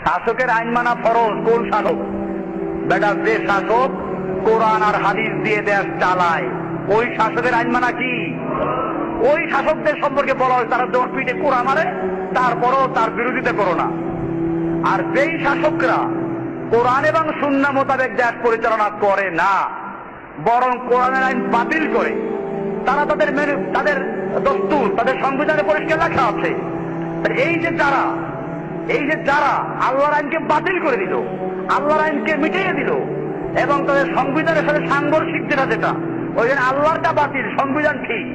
শাসকের আইন মানা ফরজ। কোন শাসক? বেটা যে শাসক কোরআন আর হাদিস দিয়ে দেশ চালায়, ওই শাসকের আইন মানা কি? ওই শাসকদের সম্পর্কে বলা হয় তারা দোষ পিঠে কোরআন মারে, তারপরও তার বিরোধিতা করো না। আর যেই শাসকরা কোরআন এবং সুন্নাহ মোতাবেক দেশ পরিচালনা করে না, বরং কোরআনের আইন বাতিল করে, তারা তাদের দস্তুর, তাদের সংবিধানে পরিষ্কার লেখা আছে। এই যে যারা আল্লাহর আইনকে বাতিল করে দিল, আল্লাহর আইনকে মিটিয়ে দিল, এবং তাদের সংবিধানের সাথে সাংঘর্ষিক যেটা ওই জন্য আল্লাহরটা বাতিল, সংবিধান ঠিক।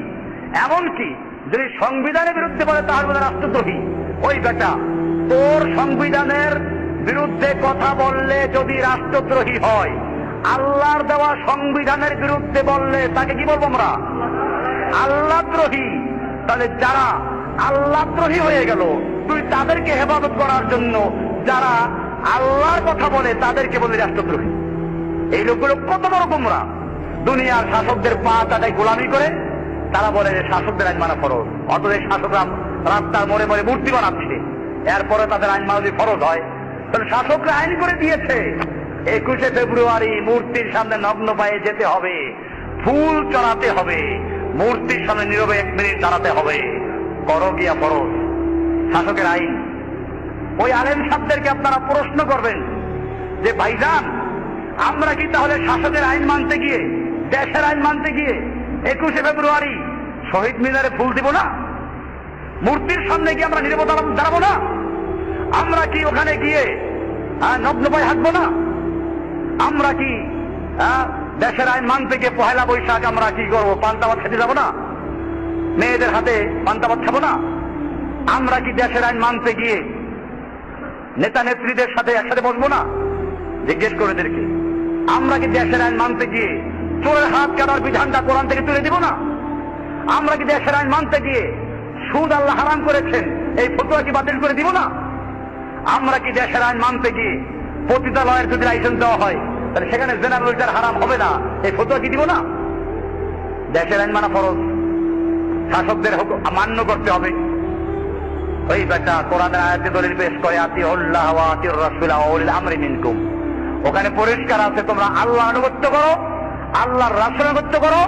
এমনকি যদি সংবিধানের বিরুদ্ধে বলে তাহলে বলে রাষ্ট্রদ্রোহী। ওই বেটা, তোর সংবিধানের বিরুদ্ধে কথা বললে যদি রাষ্ট্রদ্রোহী হয়, আল্লাহর দেওয়া সংবিধানের বিরুদ্ধে বললে তাকে কি বলবো আমরা? আল্লাহদ্রোহী। তাহলে যারা আল্লাহদ্রোহী হয়ে গেল, তুই তাদেরকে হেফাজত করার জন্য যারা আল্লাহর কথা বলে তাদেরকে বলে রাষ্ট্রদ্রোহী। এই লোকগুলো কত বড় গোমরা! দুনিয়ার শাসকদের পা চাটায় গোলামি করে তারা বলে যে শাসকদের আইন মানা ফরজ। অথচ শাসকরা রাস্তার মোড়ে মোড়ে মূর্তি বানাচ্ছে, এরপরে তাদের আইন মানা যদি ফরজ হয়, তাহলে শাসকরা আইন করে দিয়েছে 21শে ফেব্রুয়ারি মূর্তির সামনে নগ্ন পায়ে যেতে হবে, ফুল চড়াতে হবে, মূর্তির সামনে নীরবে 1 মিনিট দাঁড়াতে হবে। করো গিয়া ফরজ, শাসকের আইন। ওই আলেম সাহেবদেরকে আপনারা প্রশ্ন করবেন যে ভাইজান, আমরা কি তাহলে শাসকের আইন মানতে গিয়ে, দেশের আইন মানতে গিয়ে 21শে ফেব্রুয়ারি শহীদ মিনারে ফুল দিব না? মূর্তির সামনে গিয়ে আমরা নীরবে দাঁড়াবো না? আমরা কি ওখানে গিয়ে নগ্ন পায়ে হাঁটবো না? আমরা কি দেশের আইন মানতে গিয়ে পহেলা বৈশাখ আমরা কি করবো? পান্তা ভাত খেতে যাবো না? মেয়েদের হাতে পান্তা ভাত খাবো না? আমরা কি দেশের আইন মানতে গিয়ে নেতা নেত্রীদের সাথে একসাথে বসবো না? জিজ্ঞেস করে এদেরকে। আমরা কি দেশের আইন মানতে গিয়ে চোরের হাত কাটার বিধানটা কোরআন থেকে তুলে দিব না? আমরা কি দেশের আইন মানতে গিয়ে সুদ আল্লাহ হারাম করেছেন এই ফতোয়া কি বাতিল করে দিব না? আমরা কি দেশের আইন মানতে গিয়ে পতিতালয়ের যদি লাইসেন্স দেওয়া হয় তাহলে সেখানে জেনারেল হারাম হবে না, এই ফতোয়া কি দিব না? দেশের আইন মানা ফরজ, শাসকদের মান্য করতে হবে। ওই বেটা কোরআনের আয়াতে দলিল পেশ করে আতিউল্লাহ ওয়া আতিউর রাসূল ওয়া উলিল আমরি মিনকুম। ওখানে পরিষ্কার আছে তোমরা আল্লাহ আনুগত্য করো, আল্লাহর রাসূল আনুগত্য করো,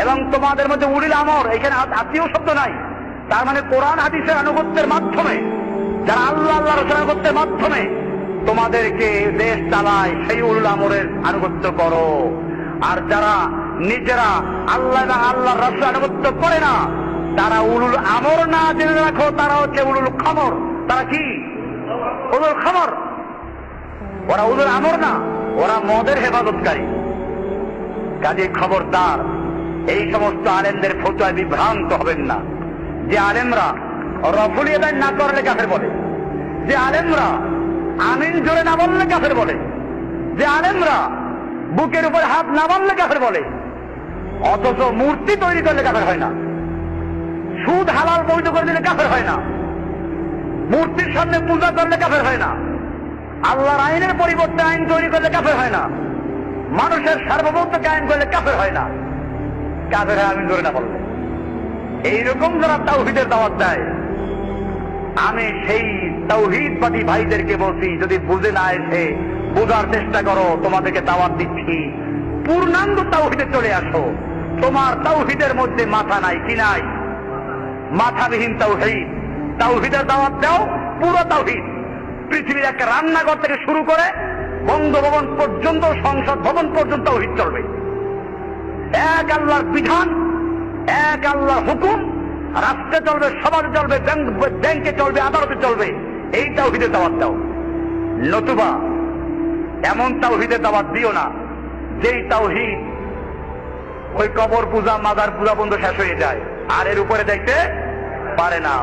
এবং তোমাদের মধ্যে উলিল আমর, এখানে আত্মীয় শব্দ নাই। তার মানে কোরআন হাদিসের আনুগত্যের মাধ্যমে, যারা আল্লাহ রাসূল আনুগত্যের মাধ্যমে তোমাদেরকে দেশ চালায়, সেই উলুল আমরের আনুগত্য করো। আর যারা নিজেরা আল্লাহ এবং আল্লাহর রাসূল আনুগত্য করে না, তারা উলুল আমর না, জেনে রাখো তারা হচ্ছে উলুল খামর। তারা কি? উলুল খামর। ওরা উলুল আমর না, ওরা মদের হেফাজতকারী। কাজে খবরদার, এই সমস্ত আলেমদের ফতোয়ায় বিভ্রান্ত হবেন না। যে আলেমরা রফুল ইয়াদাইন না করলে কাফের বলে, যে আলেমরা আমিন জোরে না বললে কাফের বলে, যে আলেমরা বুকের উপর হাত না বাঁধলে কাফের বলে, অথচ মূর্তি তৈরি করলে কাফের হয় না, সুদ হালাল বৈধ করে দিলে কাফের হয় না, মূর্তির সামনে পূজা করলে কাফের হয় না, আল্লাহর আইনের পরিবর্তে আইন তৈরি করলে কাফের হয় না, মানুষের সার্বভৌমত্ব কায়েম করলে কাফের হয় না, কাফের হয় আমিন জোরে না বললে। এইরকম যারা তাওহীদের দাওয়াত দেয়, আমি সেই তাওহীদবাদী ভাইদেরকে বলছি, যদি বুঝে না এসে বোঝার চেষ্টা করো, তোমাদেরকে দাওয়াত দিচ্ছি, পূর্ণাঙ্গ তাওহীদে চলে আসো। তোমার তাওহীদের মধ্যে মাথা নাই, কি নাই? মাথাবিহীন তাওহীদ। তাওহীদের দাওয়াত দাও, পুরো তাওহীদ। পৃথিবীর একটা রান্নাঘর থেকে শুরু করে বঙ্গভবন পর্যন্ত, সংসদ ভবন পর্যন্ত তাওহীদ চলবে। এক আল্লাহর বিধান, এক আল্লাহর হুকুম, রাষ্ট্রে চলবে, সমাজে চলবে, ব্যাংকে চলবে, আদালতে চলবে। এই তাওহীদের দাওয়াত দাও। নতুবা এমন তাওহীদের দাওয়াত দিও না যেই তাওহীদ ওই কবর পূজা, মাজার পূজা বন্ধ শেষ হয়ে যায়, আর এর উপরে দেখতে পারে না।